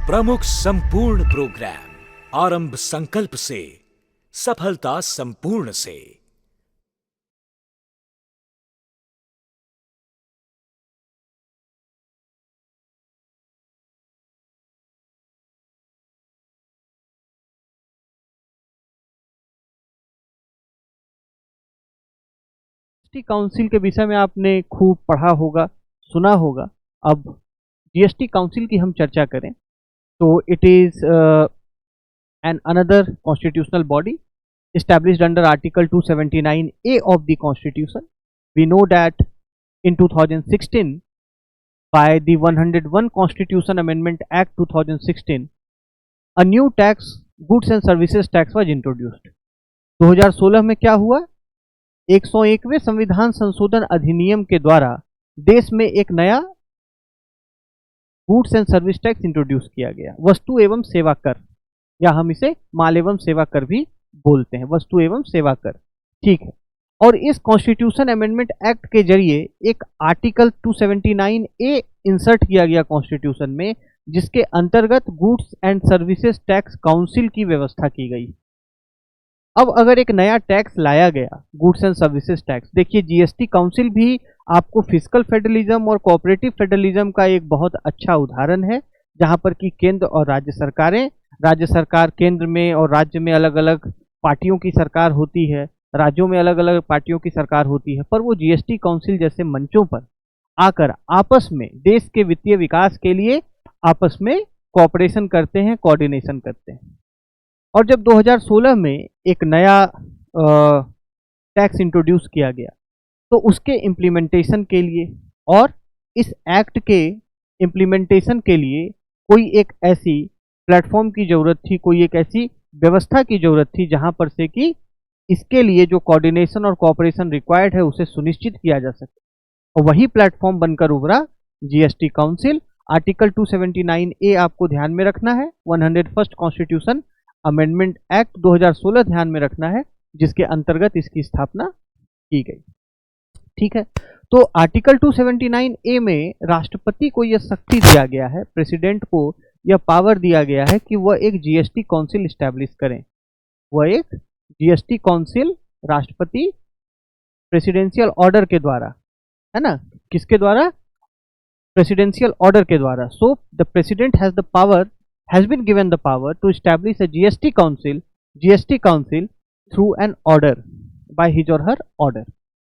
प्रमुख संपूर्ण प्रोग्राम आरंभ संकल्प से सफलता संपूर्ण से। जीएसटी काउंसिल के विषय में आपने खूब पढ़ा होगा, सुना होगा। अब जीएसटी काउंसिल की हम चर्चा करें तो it is an another constitutional body established under Article 279A of the Constitution. We know that in 2016, by the 101 Constitution Amendment Act 2016, a new tax, Goods and Services Tax was introduced. 2016 में क्या हुआ? 101वें संविधान संशोधन अधिनियम के द्वारा देश में एक नया goods and service tax introduce किया गया, वस्तु एवं सेवा कर, या हम इसे माल एवं सेवा कर भी बोलते हैं, वस्तु एवं सेवा कर। ठीक है। और इस कॉन्स्टिट्यूशन अमेंडमेंट एक्ट के जरिए एक आर्टिकल 279A इंसर्ट किया गया कॉन्स्टिट्यूशन में, जिसके अंतर्गत goods and services tax council की व्यवस्था की गई। अब अगर एक नया टैक्स लाया गया, गुड्स एंड सर्विसेज टैक्स, देखिए जीएसटी काउंसिल भी आपको फिस्कल फेडरलिज्म और कोऑपरेटिव फेडरलिज्म का एक बहुत अच्छा उदाहरण है, जहां पर कि केंद्र और राज्य सरकारें, राज्य सरकार केंद्र में और राज्य में अलग अलग पार्टियों की सरकार होती है, राज्यों में अलग अलग पार्टियों की सरकार होती है, पर वो जीएसटी काउंसिल जैसे मंचों पर आकर आपस में देश के वित्तीय विकास के लिए आपस में कोऑपरेशन करते हैं, कोऑर्डिनेशन करते हैं। और जब 2016 में एक नया टैक्स इंट्रोड्यूस किया गया, तो उसके इम्प्लीमेंटेशन के लिए और इस एक्ट के इम्प्लीमेंटेशन के लिए कोई एक ऐसी प्लेटफॉर्म की जरूरत थी, कोई एक ऐसी व्यवस्था की जरूरत थी जहां पर से कि इसके लिए जो कोऑर्डिनेशन और कोऑपरेशन रिक्वायर्ड है उसे सुनिश्चित किया जा सके, और वही प्लेटफॉर्म बनकर उभरा जीएसटी काउंसिल। आर्टिकल 279A आपको ध्यान में रखना है, 101st कॉन्स्टिट्यूशन अमेंडमेंट एक्ट 2016 ध्यान में रखना है, जिसके अंतर्गत इसकी स्थापना की गई। ठीक है। तो आर्टिकल 279A में राष्ट्रपति को यह शक्ति दिया गया है, प्रेसिडेंट को यह पावर दिया गया है कि वह एक जीएसटी काउंसिल स्टैब्लिश करें। वह एक जीएसटी काउंसिल राष्ट्रपति प्रेसिडेंशियल ऑर्डर के द्वारा, है ना, किसके द्वारा? प्रेसिडेंशियल ऑर्डर के द्वारा। So the president has the power, has been given the power to establish a GST council through an order, by his or her order.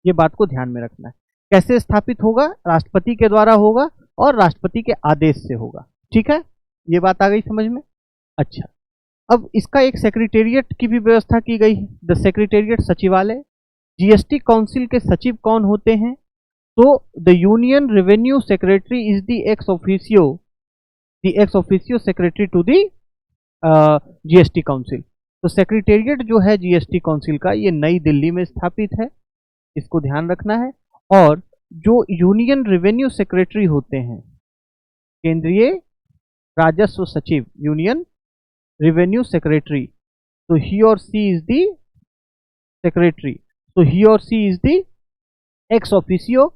ये बात को ध्यान में रखना है। कैसे स्थापित होगा? राष्ट्रपति के द्वारा होगा और राष्ट्रपति के आदेश से होगा। ठीक है, ये बात आ गई समझ में? अच्छा, अब इसका एक सेक्रेटेरिएट की भी व्यवस्था की गई है, द सेक्रेटेरिएट सचिवालय। जीएसटी काउंसिल के सचिव कौन होते हैं? तो the union revenue secretary is the ex officio secretary to the GST council. तो सेक्रेटेरिएट जो है जीएसटी काउंसिल का, ये नई दिल्ली में स्थापित है, इसको ध्यान रखना है। और जो यूनियन रेवेन्यू सेक्रेटरी होते हैं, केंद्रीय राजस्व सचिव, यूनियन रेवेन्यू सेक्रेटरी, तो ही और सी इज द सेक्रेटरी, तो ही और she is the ex officio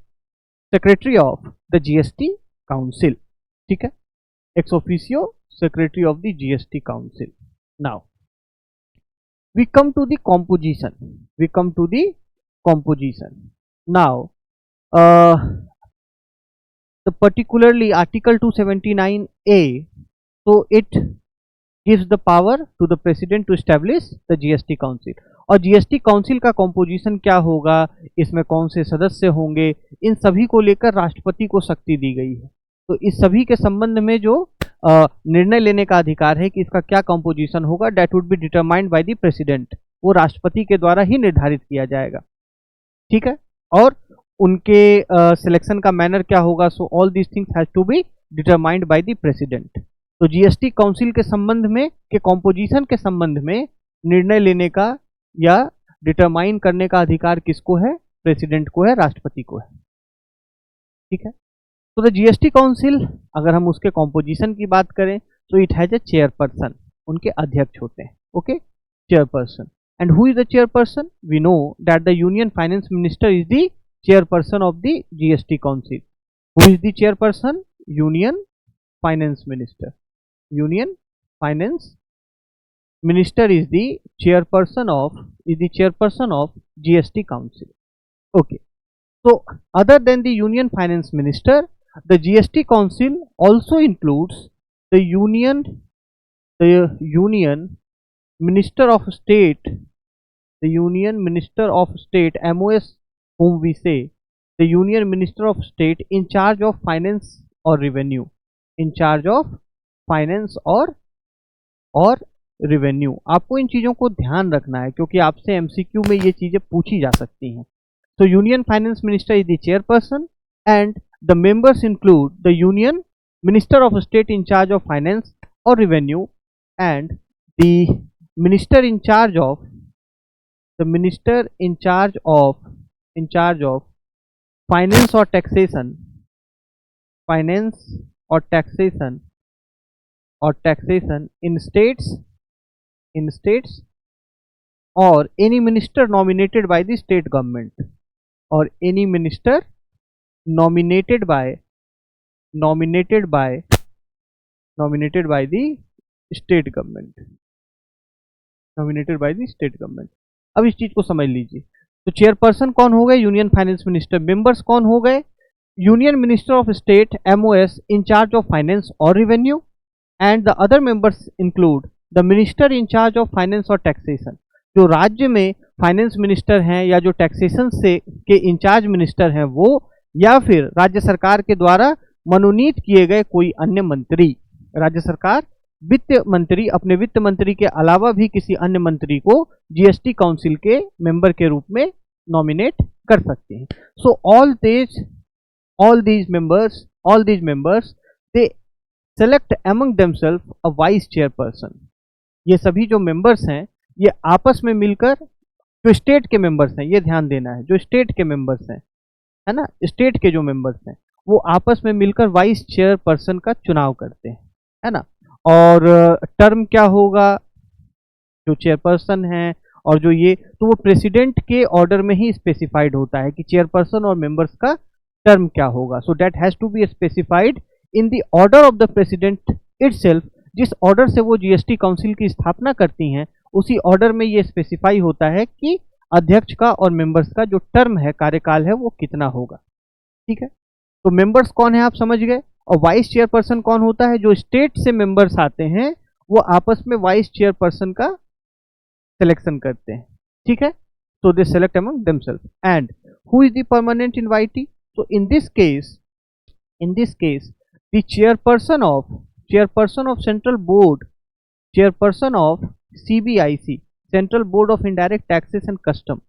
secretary of the GST council. ठीक है, ex officio secretary of the GST council. Now we come to the composition, now the particularly article 279A, so it gives the power to the president to establish the GST council। और GST council का composition क्या होगा, इसमें कौन से सदस्य होंगे, इन सभी को लेकर राष्ट्रपति को शक्ति दी गई है। तो इस सभी के संबंध में जो निर्णय लेने का अधिकार है कि इसका क्या कॉम्पोजिशन होगा, that would be determined by the president, वो राष्ट्रपति के द्वारा ही निर्धारित किया जाएगा। ठीक है, और उनके सिलेक्शन का मैनर क्या होगा, so all these things has to be determined by the president. तो जीएसटी काउंसिल के संबंध में, के कॉम्पोजिशन के संबंध में निर्णय लेने का या डिटरमाइन करने का अधिकार किसको है? प्रेसिडेंट को है, राष्ट्रपति को है। ठीक है। तो द जीएसटी काउंसिल, अगर हम उसके कॉम्पोजिशन की बात करें, तो इट हैज ए चेयरपर्सन, उनके अध्यक्ष होते हैं। Okay, chairperson. And who is the chairperson? We know that the Union Finance Minister is the chairperson of the GST Council. Who is the chairperson? Union Finance Minister. Union Finance Minister is the chairperson of GST Council. Okay. So other than the Union Finance Minister, the GST Council also includes the Union Minister of State, MOS, whom we say the Union Minister of State in charge of finance or revenue, revenue. आपको इन चीजों को ध्यान रखना है क्योंकि आपसे MCQ में ये चीजें पूछी जा सकती हैं। तो union finance minister is the chairperson and the members include the union minister of state in charge of finance or revenue and the minister in charge of finance or taxation in states or any minister nominated by the state government or any minister nominated by the state government अब इस चीज को समझ लीजिए। तो chairperson कौन हो गए? Union finance minister. मेंबर्स कौन हो गए? Union minister of state MOS in charge of finance or revenue and the other members include the minister in charge of finance or taxation. जो राज्य में फाइनेंस मिनिस्टर हैं या जो टैक्सेशन से के इंचार्ज मिनिस्टर हैं वो, या फिर राज्य सरकार के द्वारा मनोनीत किए गए कोई अन्य मंत्री। राज्य सरकार वित्त मंत्री, अपने वित्त मंत्री के अलावा भी किसी अन्य मंत्री को जीएसटी काउंसिल के मेंबर के रूप में नॉमिनेट कर सकते हैं। सो all these members they select among themselves a vice chairperson। ये सभी जो मेंबर्स हैं ये आपस में मिलकर, जो स्टेट के मेंबर्स हैं, ये ध्यान देना है, जो स्टेट के मेंबर्स हैं, है ना, स्टेट के जो मेंबर्स हैं वो आपस में मिलकर वाइस चेयरपर्सन का चुनाव करते हैं, है ना। और टर्म क्या होगा? जो चेयरपर्सन है और जो ये, तो वो प्रेसिडेंट के ऑर्डर में ही स्पेसिफाइड होता है कि चेयरपर्सन और मेंबर्स का टर्म क्या होगा। So that has to be specified in the order of the president itself. जिस ऑर्डर से वो जीएसटी काउंसिल की स्थापना करती हैं उसी ऑर्डर में ये स्पेसिफाई होता है कि अध्यक्ष का और मेंबर्स का जो टर्म है, कार्यकाल है, वो कितना होगा। ठीक है, तो मेंबर्स कौन है आप समझ गए। और वाइस चेयरपर्सन कौन होता है? जो स्टेट से मेंबर्स आते हैं वो आपस में वाइस चेयरपर्सन का सिलेक्शन करते हैं। ठीक है, so they select among themselves. And who is the permanent invitee? So in this case the chairperson of central board, chairperson of CBIC, Central Board of Indirect Taxes and Custom,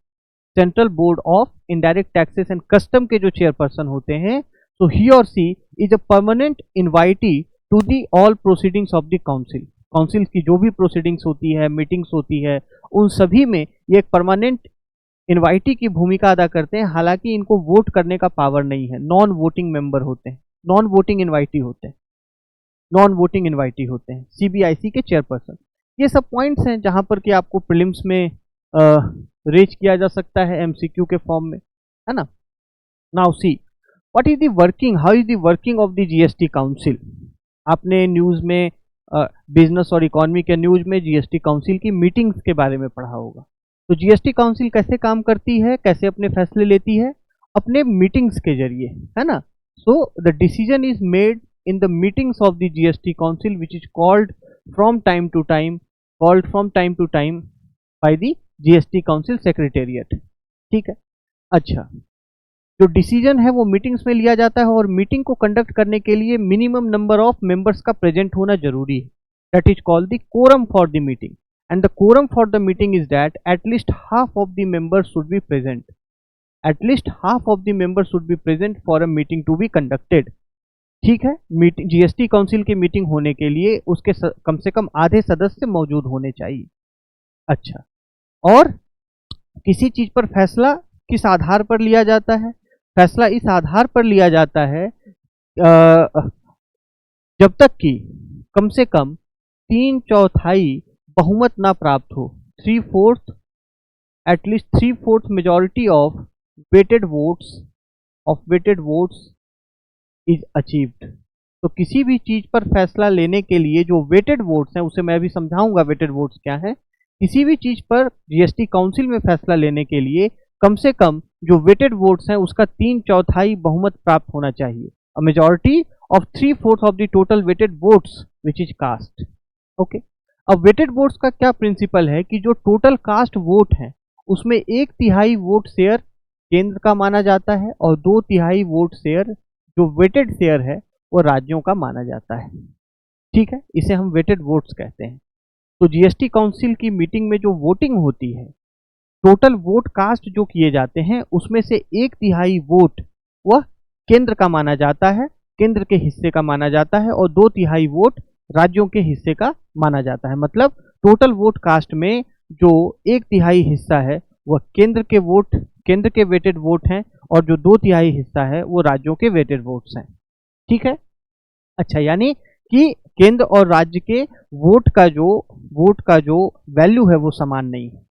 Central Board of Indirect Taxes and Custom के जो chairperson होते हैं, so he or she is a permanent invitee to the all proceedings of the council. Council की जो भी proceedings होती है, meetings होती है, उन सभी में ये एक परमानेंट इनवाइटी की भूमिका अदा करते हैं। हालांकि इनको वोट करने का पावर नहीं है, नॉन वोटिंग मेंबर होते हैं, नॉन वोटिंग इनवाइटी होते हैं सीबीआईसी के चेयरपर्सन। ये सब पॉइंट्स हैं जहां पर कि आपको प्रीलिम्स में रेज किया जा सकता है एमसीक्यू के फॉर्म में, है ना। Now see what is the working, how is the working of the GST council. आपने न्यूज में बिजनेस और इकोनॉमी के न्यूज में जीएसटी काउंसिल की मीटिंग्स के बारे में पढ़ा होगा। तो जीएसटी काउंसिल कैसे काम करती है, कैसे अपने फैसले लेती है? अपने मीटिंग्स के जरिए, है ना। So the decision is made in the meetings of the GST council which is called from time to time by the GST council secretariat. ठीक है, अच्छा, जो डिसीजन है वो मीटिंग्स में लिया जाता है और मीटिंग को कंडक्ट करने के लिए मिनिमम नंबर ऑफ मेंबर्स का प्रेजेंट होना जरूरी है। That is called the quorum for the meeting, and the quorum for the meeting is that at least half of the members should be present, at least half of the members should be present for a meeting to be conducted. ठीक है, meeting, GST council की meeting होने के लिए उसके कम से कम आधे सदस्य मौजूद होने चाहिए। अच्छा, और किसी चीज पर फैसला किस आधार पर लिया जाता है? फैसला इस आधार पर लिया जाता है जब तक कि कम से कम 3/4 बहुमत ना प्राप्त हो, 3/4, at least 3/4 majority of weighted votes is achieved. तो किसी भी चीज पर फैसला लेने के लिए जो वेटेड वोट्स हैं, उसे मैं अभी समझाऊंगा वेटेड वोट्स क्या है। किसी भी चीज पर जीएसटी काउंसिल में फैसला लेने के लिए कम से कम जो वेटेड वोट्स हैं उसका 3/4 बहुमत प्राप्त होना चाहिए। A majority of 3/4 of the total weighted votes which is cast. Okay, अब वेटेड वोट्स का क्या प्रिंसिपल है कि जो टोटल कास्ट वोट है उसमें 1/3 वोट शेयर केंद्र का माना जाता है और 2/3 वोट शेयर जो वेटेड शेयर है वो राज्यों का माना जाता है। ठीक है, इसे हम वेटेड वोट्स कहते हैं। तो जीएसटी काउंसिल की मीटिंग में जो वोटिंग होती है, टोटल वोट कास्ट जो किए जाते हैं उसमें से 1/3 वोट वह केंद्र का माना जाता है, केंद्र के हिस्से का माना जाता है, और 2/3 वोट राज्यों के हिस्से का माना जाता है। मतलब टोटल वोट कास्ट में जो 1/3 हिस्सा है वह केंद्र के वेटेड वोट हैं, और जो 2/3 हिस्सा है वो राज्यों के वेटेड वोट्स हैं। ठीक है, अच्छा, यानी कि केंद्र और राज्य के वोट का जो वैल्यू है वो समान नहीं है।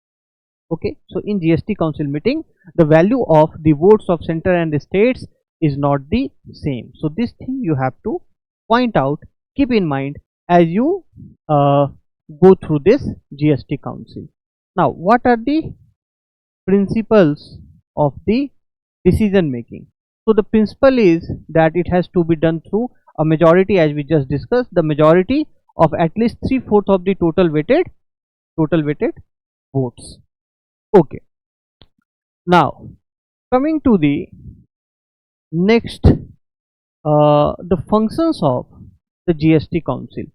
Okay, so in GST council meeting the value of the votes of centre and states is not the same. So this thing you have to point out, keep in mind as you go through this GST council. Now, what are the principles of the decision making? So the principle is that it has to be done through a majority, as we just discussed, the majority of at least 3/4 of the total weighted votes. Okay, now coming to the next, the functions of the GST Council.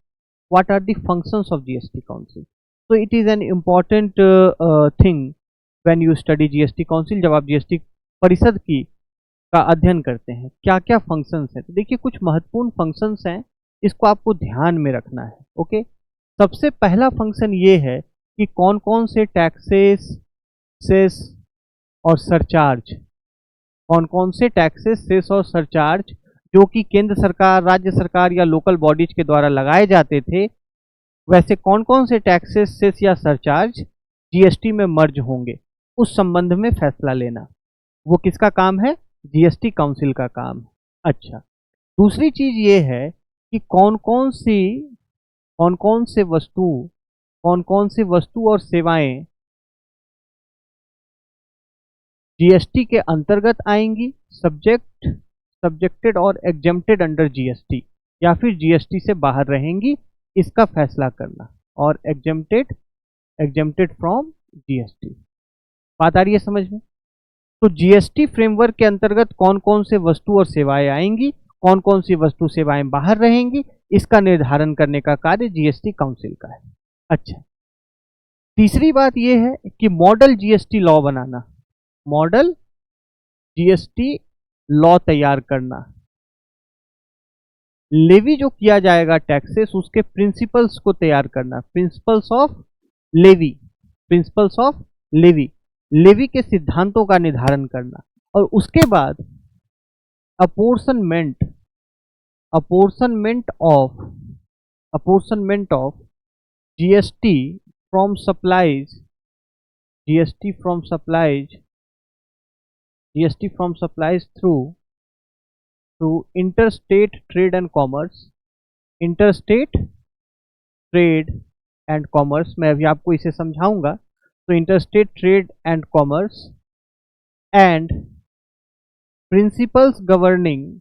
What are the functions of GST Council? So it is an important thing when you study GST Council. जब आप GST परिषद का अध्ययन करते हैं, क्या क्या functions हैं, तो देखिए कुछ महत्वपूर्ण फंक्शंस हैं, इसको आपको ध्यान में रखना है। ओके, सबसे पहला फंक्शन ये है कि कौन कौन से टैक्सेस, सेस और सरचार्ज, कौन कौन से टैक्सेस, सेस और सरचार्ज जो कि केंद्र सरकार, राज्य सरकार या लोकल बॉडीज के द्वारा लगाए जाते थे, वैसे कौन कौन से टैक्सेस, सेस या सरचार्ज जीएसटी में मर्ज होंगे, उस संबंध में फैसला लेना वो किसका काम है? जीएसटी काउंसिल का काम है। अच्छा, दूसरी चीज ये है कि कौन कौन से वस्तु और सेवाएं जीएसटी के अंतर्गत आएंगी, सब्जेक्टेड और एग्जेम्प्टेड अंडर जीएसटी, या फिर जीएसटी से बाहर रहेंगी, इसका फैसला करना, और एग्जेम्प्टेड फ्रॉम जीएसटी। बात आ रही है समझ में? तो जीएसटी फ्रेमवर्क के अंतर्गत कौन कौन से वस्तु और सेवाएं आएंगी, कौन कौन सी वस्तु सेवाएं बाहर रहेंगी, इसका निर्धारण करने का कार्य जीएसटी काउंसिल का है। अच्छा, तीसरी बात यह है कि मॉडल जीएसटी लॉ बनाना, मॉडल जीएसटी लॉ तैयार करना, लेवी जो किया जाएगा टैक्सेस, उसके प्रिंसिपल्स को तैयार करना, प्रिंसिपल्स ऑफ लेवी के सिद्धांतों का निर्धारण करना, और उसके बाद apportionment of GST from supplies through interstate trade and commerce, मैं अभी आपको इसे समझाऊंगा। तो interstate trade and commerce and principles governing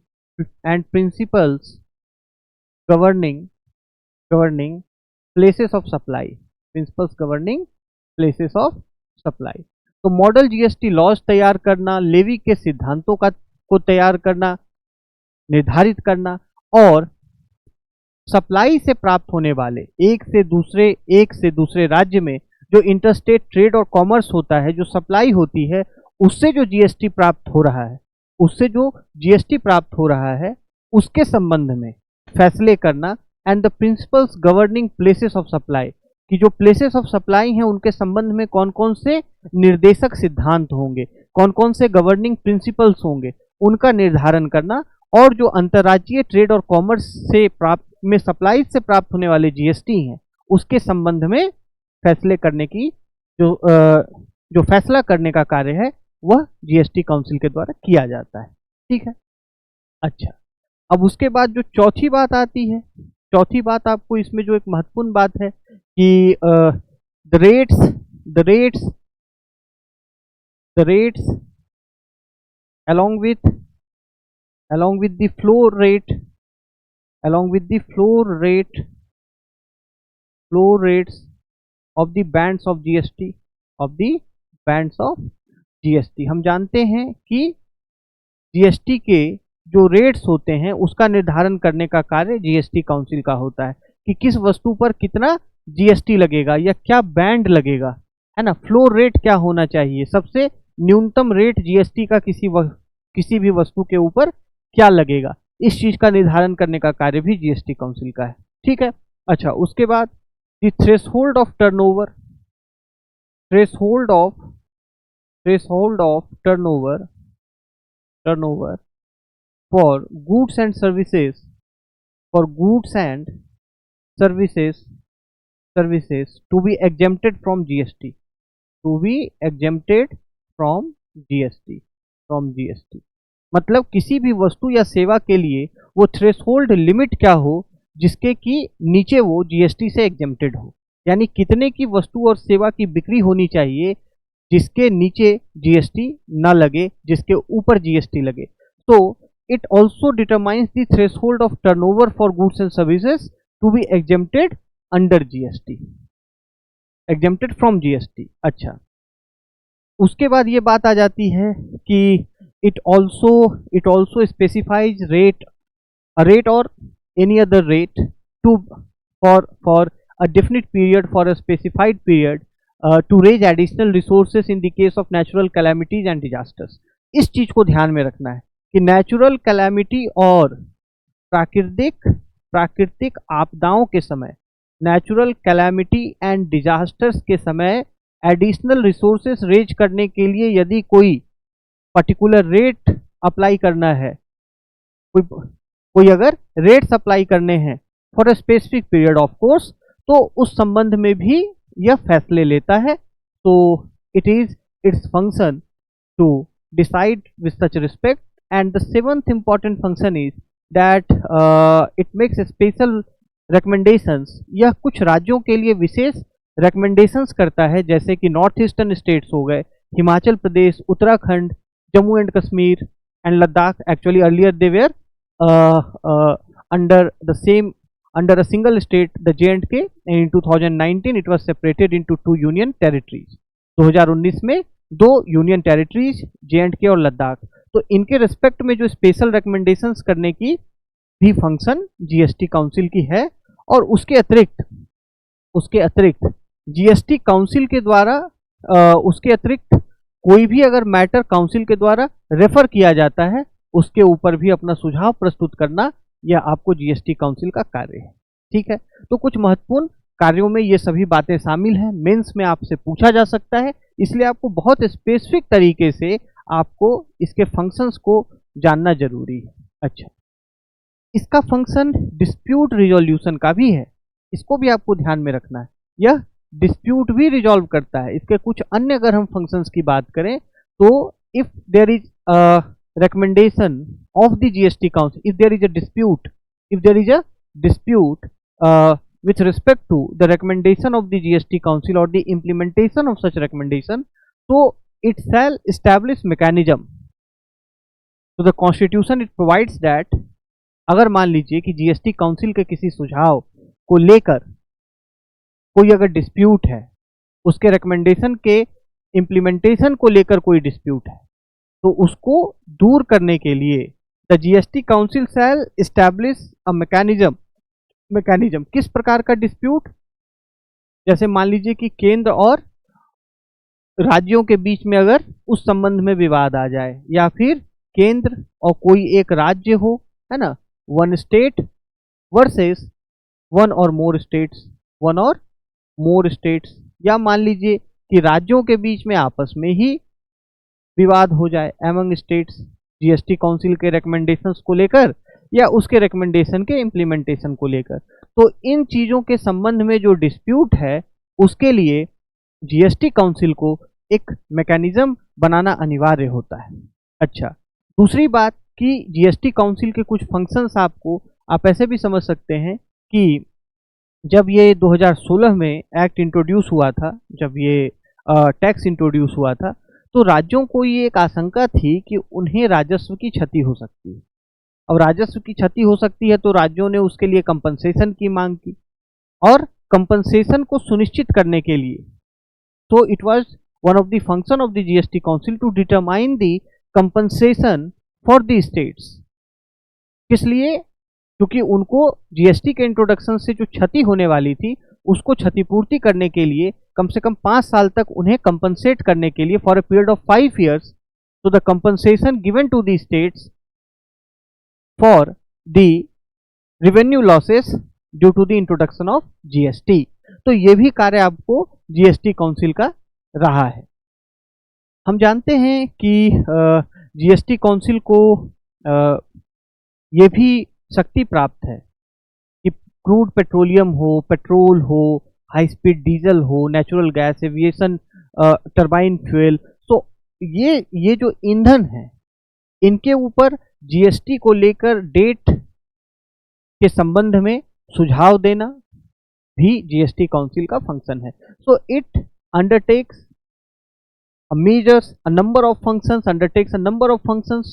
places of supply, तो मॉडल जीएसटी लॉज तैयार करना, लेवी के सिद्धांतों को तैयार करना, निर्धारित करना, और सप्लाई से प्राप्त होने वाले एक से दूसरे राज्य में जो इंटरस्टेट ट्रेड और कॉमर्स होता है, जो सप्लाई होती है, उससे जो जीएसटी प्राप्त हो रहा है, उसके संबंध में फैसले करना, and the principles governing places of supply, कि जो प्लेसेस ऑफ सप्लाई हैं उनके संबंध में कौन कौन से निर्देशक सिद्धांत होंगे, कौन कौन से गवर्निंग प्रिंसिपल्स होंगे, उनका निर्धारण करना, और जो अंतर्राज्यीय ट्रेड और कॉमर्स से सप्लाई से प्राप्त होने वाले जीएसटी हैं उसके संबंध में फैसले करने की जो फैसला करने का कार्य है वह जीएसटी काउंसिल के द्वारा किया जाता है। ठीक है, अच्छा, अब उसके बाद जो चौथी बात आती है, चौथी बात आपको इसमें जो एक महत्वपूर्ण बात है कि the rates the rates along with the flow rate, along with the flow rates of the bands of GST, of the bands of GST। हम जानते हैं कि GST के जो रेट्स होते हैं उसका निर्धारण करने का कार्य GST काउंसिल का होता है कि किस वस्तु पर कितना GST लगेगा या क्या बैंड लगेगा, है ना। फ्लो रेट क्या होना चाहिए, सबसे न्यूनतम रेट जीएसटी का किसी भी वस्तु के ऊपर क्या लगेगा, इस चीज का निर्धारण करने का कार्य भी जीएसटी काउंसिल का है। ठीक है। अच्छा, उसके बाद the threshold of turnover, threshold of turnover for goods and services, for goods and services to be exempted from GST, to be exempted from GST. मतलब किसी भी वस्तु या सेवा के लिए वो थ्रेशोल्ड लिमिट क्या हो जिसके कि नीचे वो जीएसटी से एग्जेम्प्टेड हो, यानी कितने की वस्तु और सेवा की बिक्री होनी चाहिए जिसके नीचे जीएसटी ना लगे, जिसके ऊपर जीएसटी लगे। तो it also determines the threshold of turnover for goods and services to be exempted under GST, exempted from GST. अच्छा, उसके बाद ये बात आ जाती है कि it also specifies rate or any other rate to for a definite period, for a specified period, to raise additional resources in the case of natural calamities and disasters. इस चीज को ध्यान में रखना है कि नेचुरल कैलामिटी और प्राकृतिक आपदाओं के समय, नेचुरल कैलामिटी एंड डिजास्टर्स के समय एडिशनल रिसोर्सेस रेज करने के लिए यदि कोई पर्टिकुलर रेट अप्लाई करना है, कोई अगर रेट्स अप्लाई करने हैं for a specific period of course, तो उस संबंध में भी यह फैसले लेता है। तो it is its function to decide with such respect. And the seventh important function is that it makes special recommendations. यह कुछ राज्यों के लिए विशेष रिकमेंडेशंस करता है, जैसे कि नॉर्थ ईस्टर्न स्टेट्स हो गए, Himachal Pradesh, Uttarakhand, Jammu and Kashmir and Ladakh. Actually earlier they were under a single state, the J&K, and in 2019 it was separated into 2 union territories। 2019 में 2 यूनियन टेरिटरीज J&K और लद्दाख। तो इनके रिस्पेक्ट में जो स्पेशल रिकमेंडेशंस करने की भी फंक्शन जीएसटी काउंसिल की है। और उसके अतिरिक्त जीएसटी काउंसिल के द्वारा उसके अतिरिक्त कोई भी अगर मैटर काउंसिल के द्वारा रेफर किया जाता है उसके ऊपर भी अपना सुझाव प्रस्तुत करना यह आपको जीएसटी काउंसिल का कार्य है। ठीक है। तो कुछ महत्वपूर्ण कार्यों में ये सभी बातें शामिल हैं, मेंस में आपसे पूछा जा सकता है, इसलिए आपको बहुत स्पेसिफिक तरीके से आपको इसके फंक्शंस को जानना जरूरी है। अच्छा, इसका फंक्शन डिस्प्यूट रिजोल्यूशन का भी है, इसको भी आपको ध्यान में रखना है। यह डिस्प्यूट भी रिजॉल्व करता है। इसके कुछ अन्य अगर हम फंक्शंस की बात करें तो if there is recommendation of the GST council, if there is a dispute with respect to the recommendation of the GST council or the implementation of such recommendation, so it shall establish mechanism to the constitution। it provides that अगर मान लीजिए कि GST council के किसी सुझाव को लेकर कोई अगर डिस्प्यूट है, उसके रिकमेंडेशन के इम्प्लीमेंटेशन को लेकर कोई डिस्प्यूट है, तो उसको दूर करने के लिए the GST council shall establish a mechanism. किस प्रकार का डिस्प्यूट, जैसे मान लीजिए कि केंद्र और राज्यों के बीच में अगर उस संबंध में विवाद आ जाए, या फिर केंद्र और कोई एक राज्य हो, है ना, वन स्टेट वर्सेस वन और मोर स्टेट्स, या मान लीजिए कि राज्यों के बीच में आपस में ही विवाद हो जाए एमंग स्टेट्स जीएसटी काउंसिल के रिकमेंडेशंस को लेकर या उसके रिकमेंडेशन के इम्प्लीमेंटेशन को लेकर। तो इन चीजों के संबंध में जो डिस्प्यूट है उसके लिए जीएसटी काउंसिल को एक मैकेनिज्म बनाना अनिवार्य होता है। अच्छा, दूसरी बात कि जीएसटी काउंसिल के कुछ फंक्शंस आपको आप ऐसे भी समझ सकते हैं कि जब ये 2016 में एक्ट इंट्रोड्यूस हुआ था, जब ये टैक्स इंट्रोड्यूस हुआ था, तो राज्यों को ये एक आशंका थी कि उन्हें राजस्व की क्षति हो सकती है। अब राजस्व की क्षति हो सकती है तो राज्यों ने उसके लिए कंपनसेशन की मांग की, और कंपनसेशन को सुनिश्चित करने के लिए तो it was one of the function of the GST council to determine the compensation for the states. इसलिए क्योंकि उनको जीएसटी के इंट्रोडक्शन से जो क्षति होने वाली थी उसको क्षतिपूर्ति करने के लिए कम से कम 5 साल तक उन्हें कंपनसेट करने के लिए for a period of 5 years, तो the compensation given to the states for the revenue losses due to the introduction of GST. तो ये भी कार्य आपको जीएसटी काउंसिल का रहा है। हम जानते हैं कि जीएसटी काउंसिल को ये भी शक्ति प्राप्त है कि क्रूड पेट्रोलियम हो, पेट्रोल हो, हाई स्पीड डीजल हो, natural gas, aviation turbine fuel, तो ये जो ईंधन है इनके ऊपर जीएसटी को लेकर डेट के संबंध में सुझाव देना भी जीएसटी काउंसिल का फंक्शन है। So it undertakes measures a number of functions, undertakes a number of functions,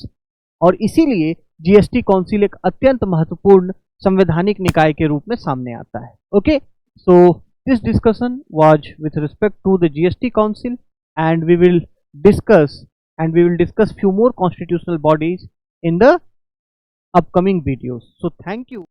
और इसीलिए जीएसटी काउंसिल एक अत्यंत महत्वपूर्ण संवैधानिक निकाय के रूप में सामने आता है। Okay, so this discussion was with respect to the GST council, and we will discuss few more constitutional bodies in the upcoming videos. So thank you.